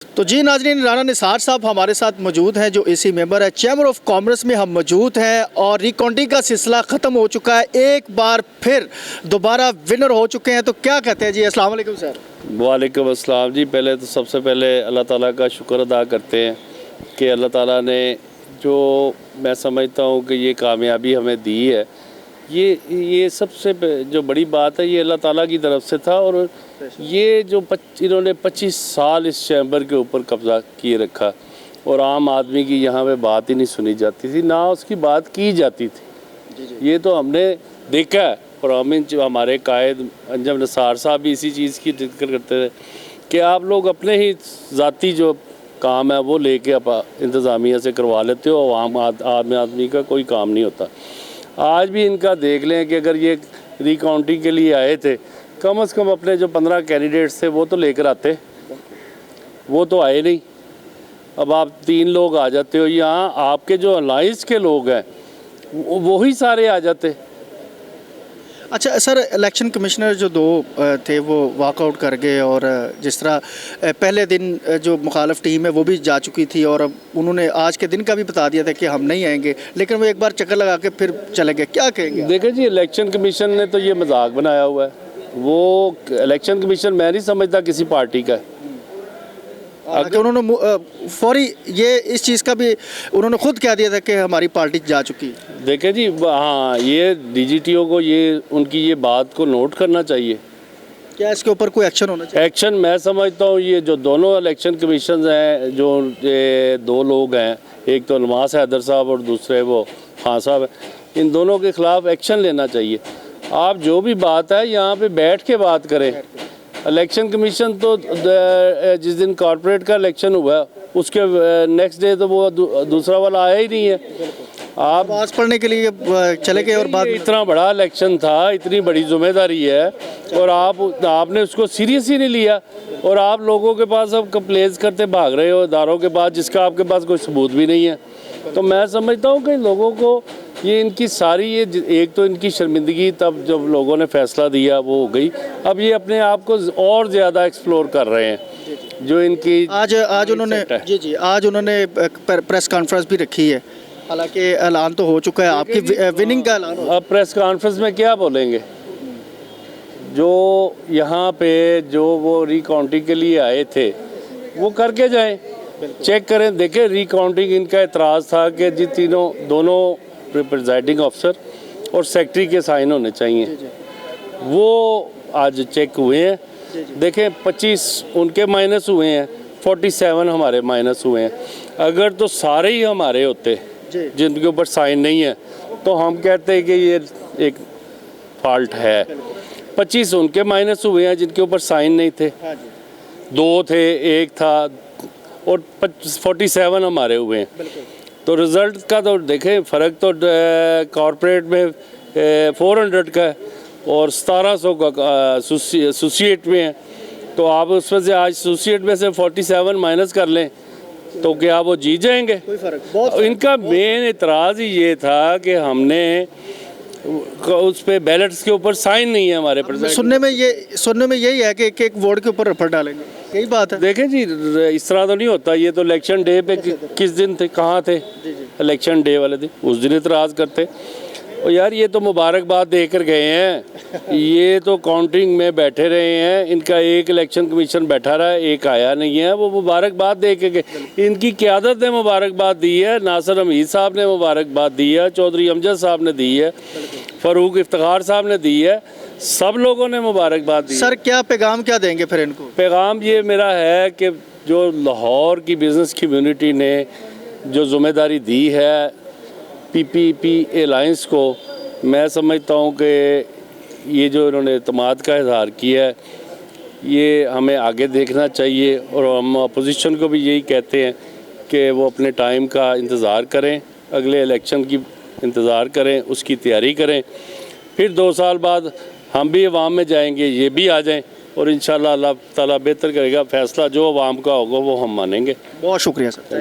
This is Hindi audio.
तो जी नाजरीन, राना निसार साहब हमारे साथ मौजूद हैं जो एसी मेंबर है चैम्बर ऑफ कॉमर्स में। हम मौजूद हैं और रिकाउंटिंग का सिलसिला ख़त्म हो चुका है, एक बार फिर दोबारा विनर हो चुके हैं। तो क्या कहते हैं जी? अस्सलाम वालेकुम सर। वालेकुम अस्सलाम जी। पहले तो सबसे पहले अल्लाह ताला का शुक्र अदा करते हैं कि अल्लाह ताला ने जो मैं समझता हूँ कि ये कामयाबी हमें दी है, ये सबसे जो बड़ी बात है ये अल्लाह ताला की तरफ से था। और ये जो इन्होंने 25 साल इस चैम्बर के ऊपर कब्ज़ा किए रखा और आम आदमी की यहाँ पे बात ही नहीं सुनी जाती थी, ना उसकी बात की जाती थी। ये तो हमने देखा है। और हमें जो हमारे कायद अंजम निसार साहब भी इसी चीज़ की जिक्र करते थे कि आप लोग अपने ही ज़ाती जो काम है वो लेके आप इंतज़ामिया से करवा लेते हो, आम आदमी का कोई काम नहीं होता। आज भी इनका देख लें कि अगर ये रिकाउंटिंग के लिए आए थे, कम से कम अपने जो 15 कैंडिडेट्स थे वो तो लेकर आते, वो तो आए नहीं। अब आप 3 लोग आ जाते हो, यहाँ आपके जो अलाइंस के लोग हैं वही सारे आ जाते। अच्छा सर, इलेक्शन कमिश्नर जो 2 थे वो वॉकआउट कर गए और जिस तरह पहले दिन जो मुखालफ टीम है वो भी जा चुकी थी और अब उन्होंने आज के दिन का भी बता दिया था कि हम नहीं आएंगे, लेकिन वो एक बार चक्कर लगा के फिर चले गए। क्या कहेंगे? देखिए जी, इलेक्शन कमीशन ने तो ये मजाक बनाया हुआ है। वो इलेक्शन कमीशन मैं नहीं समझता किसी पार्टी का है। कि उन्होंने फौरी ये इस चीज़ का भी उन्होंने खुद कह दिया था कि हमारी पार्टी जा चुकी है। देखें जी, हाँ, ये डीजीटीओ को ये उनकी ये बात को नोट करना चाहिए। क्या इसके ऊपर कोई एक्शन होना चाहिए? एक्शन मैं समझता हूँ ये जो दोनों इलेक्शन कमीशन हैं, जो ये 2 लोग हैं, एक तो नवाज हैदर साहब और दूसरे वो खान साहब हैं, इन दोनों के ख़िलाफ़ एक्शन लेना चाहिए। आप जो भी बात है यहाँ पे बैठ के बात करें। इलेक्शन कमीशन तो जिस दिन कॉर्पोरेट का इलेक्शन हुआ उसके नेक्स्ट डे तो वो दूसरा वाला आया ही नहीं है। आप आवाज़ पढ़ने के लिए चले गए और बाद में इतना बड़ा इलेक्शन था, इतनी बड़ी जिम्मेदारी है और आपने उसको सीरियस ही नहीं लिया और आप लोगों के पास अब कंप्लेंस करते भाग रहे हो इदारों के पास, जिसका आपके पास कोई सबूत भी नहीं है। तो मैं समझता हूँ कि लोगों को ये इनकी सारी ये एक तो इनकी शर्मिंदगी तब जब लोगों ने फैसला दिया वो हो गई, अब ये अपने आप को और ज़्यादा एक्सप्लोर कर रहे हैं। जो इनकी आज उन्होंने आज उन्होंने प्रेस कॉन्फ्रेंस भी रखी है, हालांकि ऐलान तो हो चुका है आपकी विनिंग का ऐलान। अब प्रेस कॉन्फ्रेंस में क्या बोलेंगे? जो यहाँ पे जो वो रिकाउंटिंग के लिए आए थे वो करके जाएं, चेक करें, देखें। रिकाउंटिंग इनका एतराज़ था कि जी दोनों प्रिजाइडिंग अफसर और सेक्रेटरी के साइन होने चाहिए, वो आज चेक हुए हैं। देखें, 25 उनके माइनस हुए हैं, 47 हमारे माइनस हुए हैं। अगर तो सारे ही हमारे होते जिनके ऊपर साइन नहीं है तो हम कहते हैं कि ये एक फॉल्ट है। 25 उनके माइनस हुए हैं जिनके ऊपर साइन नहीं थे, 2 थे, 1 था और 47 हमारे हुए हैं। तो रिज़ल्ट का तो देखें, फ़र्क तो कॉर्पोरेट में 400 का है और 1700 का एसोसिएट में है। तो आप उसमें से आज एसोसिएट में से 47 माइनस कर लें तो क्या वो जीत जाएंगे? कोई फ़र्क इनका मेन एतराज़ ही ये था कि हमने उस पे बैलेट्स के ऊपर साइन नहीं है हमारे प्रेसिडेंट। सुनने में यही है कि एक वोट के ऊपर रफड़ डालेंगे, यही बात है। देखें जी, इस तरह तो नहीं होता। ये तो इलेक्शन डे पे किस दिन थे, कहाँ थे? इलेक्शन डे वाले दिन, उस दिन इतराज़ करते। और यार ये तो मुबारकबाद देकर गए हैं, ये तो काउंटिंग में बैठे रहे हैं। इनका एक इलेक्शन कमीशन बैठा रहा है, एक आया नहीं है, वो मुबारकबाद दे के गए। इनकी क़यादत ने मुबारकबाद दी है, नासिर हमीद साहब ने मुबारकबाद दी है, चौधरी अमजद साहब ने दी है, फ़ारूक इफ्तिखार साहब ने दी है, सब लोगों ने मुबारकबाद दी। सर क्या पैगाम क्या देंगे फिर इनको? पैगाम ये मेरा है कि जो लाहौर की बिज़नेस कम्यूनिटी ने जो ज़िम्मेदारी दी है पीपीपी अलायंस को, मैं समझता हूँ कि ये जो इन्होंने एतमाद का इज़हार किया है ये हमें आगे देखना चाहिए। और हम अपोजिशन को भी यही कहते हैं कि वो अपने टाइम का इंतज़ार करें, अगले इलेक्शन की इंतज़ार करें, उसकी तैयारी करें। फिर 2 साल बाद हम भी अवाम में जाएंगे, ये भी आ जाएं और इंशाल्लाह अल्लाह ताला बेहतर करेगा। फ़ैसला जो अवाम का होगा वो हम मानेंगे। बहुत शुक्रिया सर।